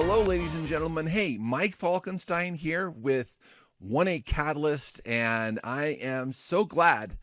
Hello, ladies and gentlemen. Hey, Mike Falkenstine here with 1-8 Catalyst, and I am so glad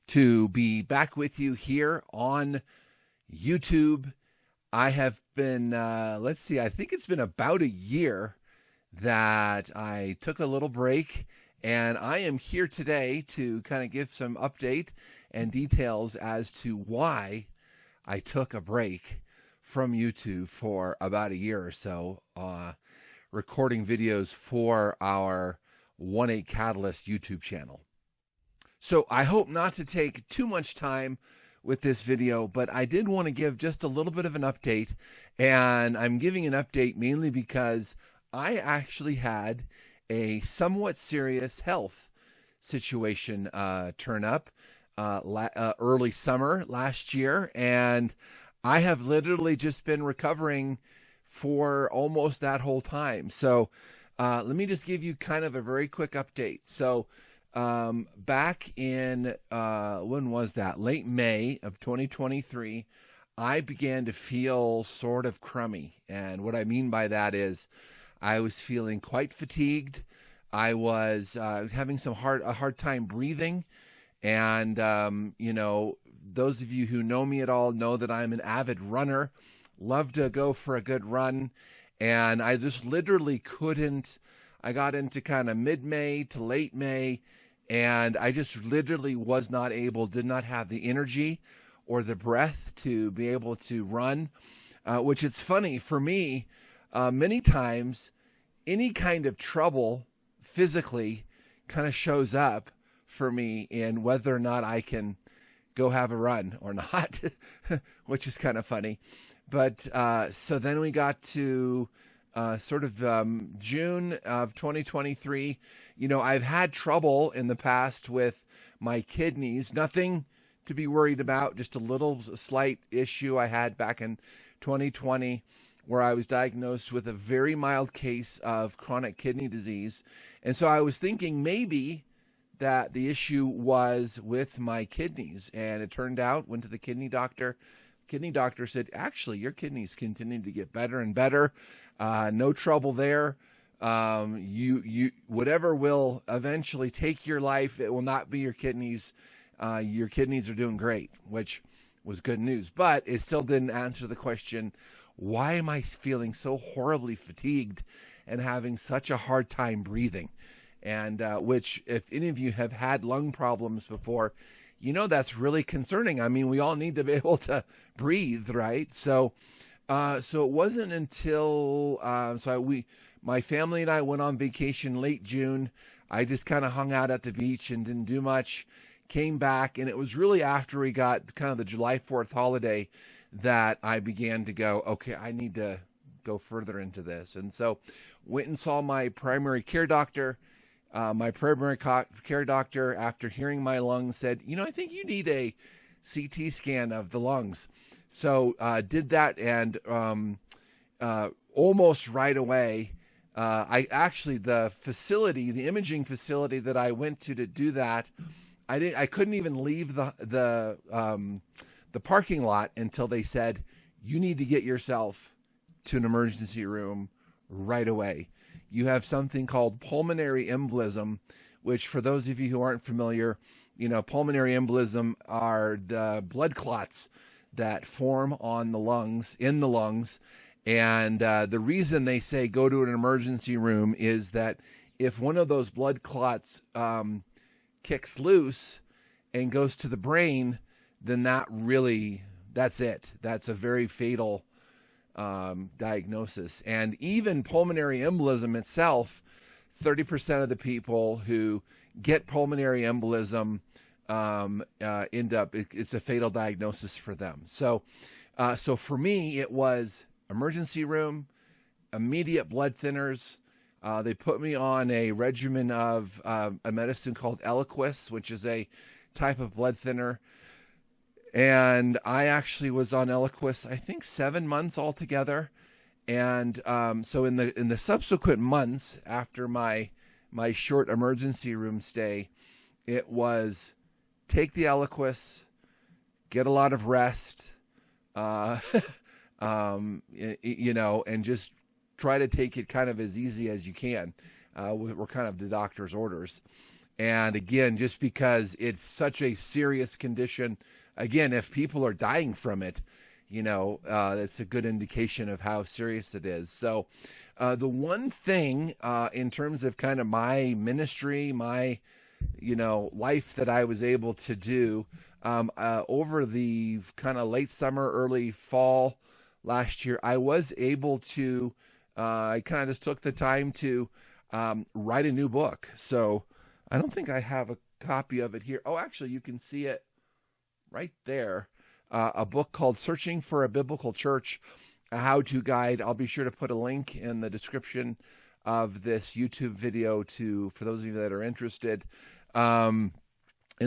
to be back with you here on YouTube. I have been, I think it's been about a year that I took a little break, and I am here today to kind of give some update and details as to why I took a break from YouTube for about a year or so, recording videos for our 1-8 Catalyst YouTube channel. So I hope not to take too much time with this video, but I did want to give just a little bit of an update, and I'm giving an update mainly because I actually had a somewhat serious health situation turn up early summer last year, and I have literally just been recovering for almost that whole time. So let me just give you kind of a very quick update. So back in, when was that? Late May of 2023, I began to feel sort of crummy. And what I mean by that is I was feeling quite fatigued. I was having a hard time breathing. And, those of you who know me at all know that I'm an avid runner, love to go for a good run. And I just literally couldn't. I got into kind of mid-May to late May, and I just literally was not able, did not have the energy or the breath to be able to run, which it's funny for me, many times any kind of trouble physically kind of shows up for me in whether or not I can go have a run or not, which is kind of funny. But so then we got to June of 2023. I've had trouble in the past with my kidneys, nothing to be worried about, just a slight issue I had back in 2020 where I was diagnosed with a very mild case of chronic kidney disease. And so I was thinking maybe that the issue was with my kidneys, and it turned out, went to the kidney doctor. Kidney doctor said, actually, your kidneys continue to get better and better. No trouble there. You whatever will eventually take your life, it will not be your kidneys. Your kidneys are doing great, which was good news. But it still didn't answer the question, why am I feeling so horribly fatigued and having such a hard time breathing? And which, if any of you have had lung problems before, that's really concerning. I mean, we all need to be able to breathe, right? So it wasn't until my family and I went on vacation late June. I just kind of hung out at the beach and didn't do much. Came back, and it was really after we got kind of the July 4th holiday that I began to go, okay, I need to go further into this. And so went and saw my primary care doctor. My primary care doctor, after hearing my lungs, said, I think you need a CT scan of the lungs. So did that, and almost right away, the imaging facility that I went to do that, I couldn't even leave the parking lot until they said, you need to get yourself to an emergency room right away. You have something called pulmonary embolism, which, for those of you who aren't familiar, pulmonary embolism are the blood clots that form in the lungs. And the reason they say go to an emergency room is that if one of those blood clots kicks loose and goes to the brain, then that's it. That's a very fatal diagnosis. And even pulmonary embolism itself, 30% of the people who get pulmonary embolism end up, it's a fatal diagnosis for them. So for me, it was emergency room, immediate blood thinners. They put me on a regimen of a medicine called Eliquis, which is a type of blood thinner. And I actually was on Eliquis, I think 7 months altogether. And so in the subsequent months after my short emergency room stay, it was take the Eliquis, get a lot of rest, and just try to take it kind of as easy as you can. We're kind of the doctor's orders. And again, just because it's such a serious condition, again, if people are dying from it, it's a good indication of how serious it is. So the one thing in terms of kind of my ministry, my, life that I was able to do over the kind of late summer, early fall last year, I was able to, I kind of just took the time to write a new book. So I don't think I have a copy of it here. Oh, actually, you can see it right there. A book called Searching for a Biblical Church, a how-to guide. I'll be sure to put a link in the description of this YouTube video for those of you that are interested. And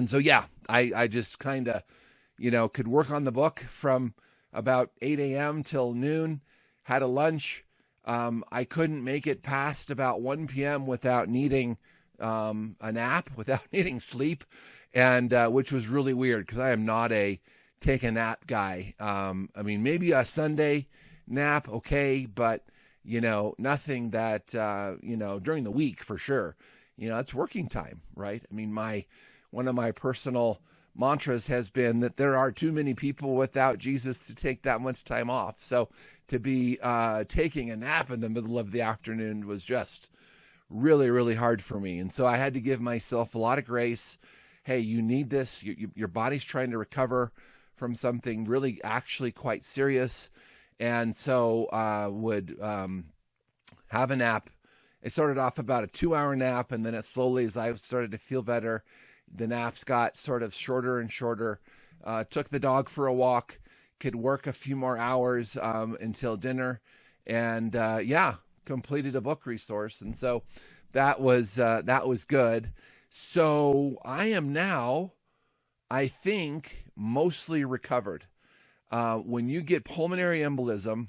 so, yeah, I just kind of, could work on the book from about 8 a.m. till noon, had a lunch. I couldn't make it past about 1 p.m. without needing a nap, without needing sleep, and which was really weird because I am not a take a nap guy. Maybe a Sunday nap, okay, but nothing that during the week for sure. It's working time, right? One of my personal mantras has been that there are too many people without Jesus to take that much time off. So to be taking a nap in the middle of the afternoon was just really, really hard for me. And so I had to give myself a lot of grace. Hey, you need this. Your body's trying to recover from something really actually quite serious. And so would have a nap. It started off about a 2-hour nap, and then it slowly, as I started to feel better, the naps got sort of shorter and shorter. Took the dog for a walk, could work a few more hours until dinner, and completed a book resource. And so that was good. So I am now, I think, mostly recovered. When you get pulmonary embolism,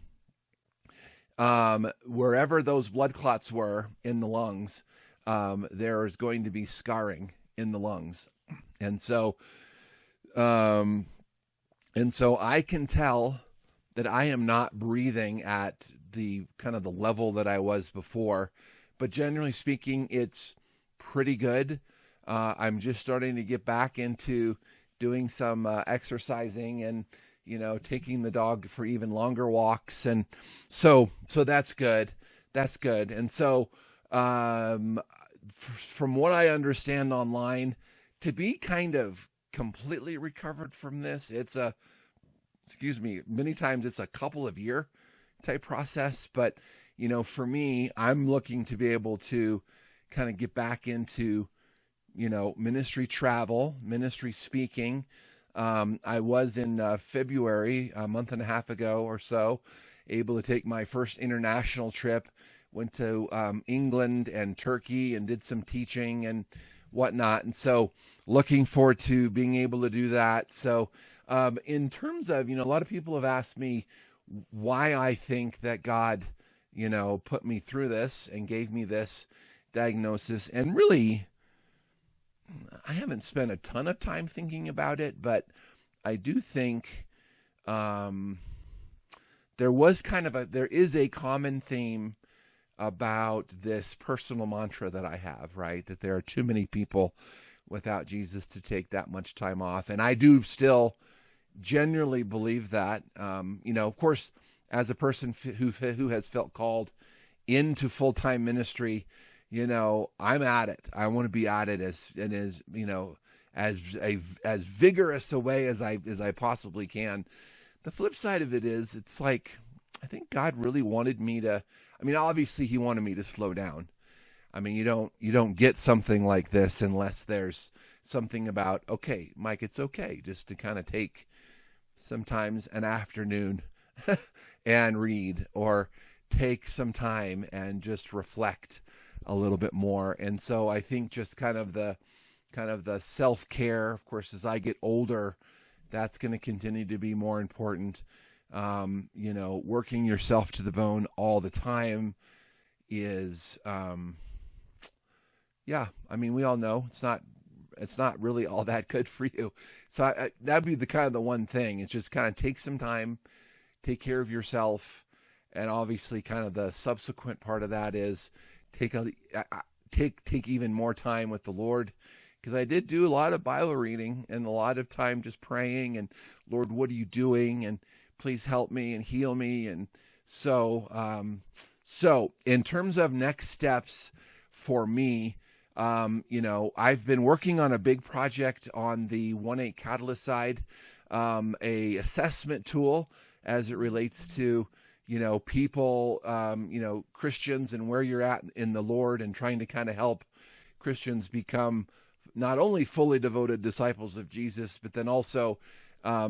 wherever those blood clots were in the lungs, there is going to be scarring in the lungs. And so I can tell that I am not breathing at the kind of the level that I was before, but generally speaking, it's pretty good. I'm just starting to get back into doing some exercising and, taking the dog for even longer walks. And so that's good. That's good. And so, from what I understand online, to be kind of completely recovered from this, many times it's a couple of year type process. But, for me, I'm looking to be able to kind of get back into, ministry travel, ministry speaking. I was in February, a month and a half ago or so, able to take my first international trip. Went to England and Turkey and did some teaching and whatnot. And so looking forward to being able to do that. So in terms of, a lot of people have asked me why I think that God, put me through this and gave me this diagnosis. And really, I haven't spent a ton of time thinking about it, but I do think there is a common theme about this personal mantra that I have, right? That there are too many people without Jesus to take that much time off. And I do still genuinely believe that, of course, as a person who has felt called into full-time ministry, I'm at it. I want to be at it as vigorous a way as I possibly can. The flip side of it is, it's like, I think God really wanted me to, obviously he wanted me to slow down. You don't get something like this unless there's something about, okay, Mike, it's okay just to kind of take sometimes an afternoon and read, or take some time and just reflect a little bit more. And so I think just kind of the self-care, of course, as I get older, that's going to continue to be more important. Working yourself to the bone all the time is, we all know it's not really all that good for you. So that'd be the one thing. It's just kind of take some time, take care of yourself, And obviously kind of the subsequent part of that is take even more time with the Lord, because I did do a lot of Bible reading and a lot of time just praying and, Lord, what are you doing? And please help me and heal me. And so in terms of next steps for me, I've been working on a big project on the 1-8 Catalyst side, a assessment tool as it relates to, people, Christians and where you're at in the Lord, and trying to kind of help Christians become not only fully devoted disciples of Jesus, but then also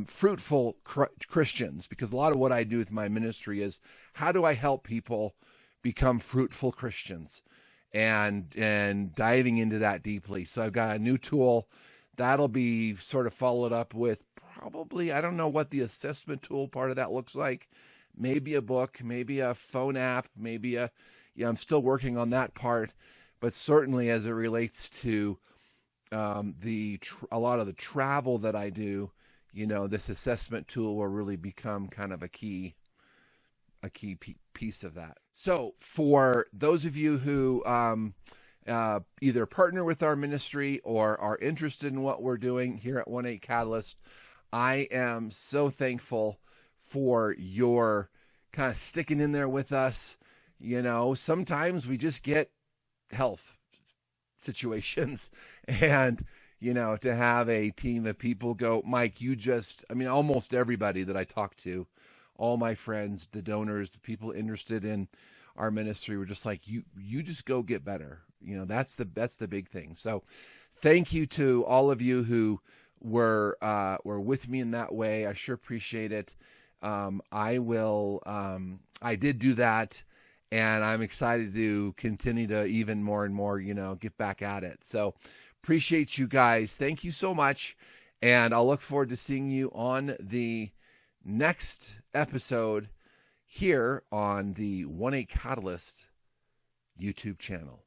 fruitful Christians. Because a lot of what I do with my ministry is, how do I help people become fruitful Christians, and diving into that deeply. So I've got a new tool that'll be sort of followed up with, probably, I don't know what the assessment tool part of that looks like. Maybe a book, maybe a phone app, maybe I'm still working on that part, but certainly as it relates to a lot of the travel that I do, this assessment tool will really become kind of a key piece of that. So for those of you who either partner with our ministry or are interested in what we're doing here at 1-8 Catalyst, I am so thankful for your kind of sticking in there with us. Sometimes we just get health situations, and to have a team of people go, Mike, almost everybody that I talk to, all my friends, the donors, the people interested in our ministry, were just like, you just go get better. That's the big thing. So thank you to all of you who were with me in that way. I sure appreciate it. I did do that, and I'm excited to continue to even more and more, get back at it. So appreciate you guys. Thank you so much. And I'll look forward to seeing you on the next episode here on the 1-8 Catalyst YouTube channel.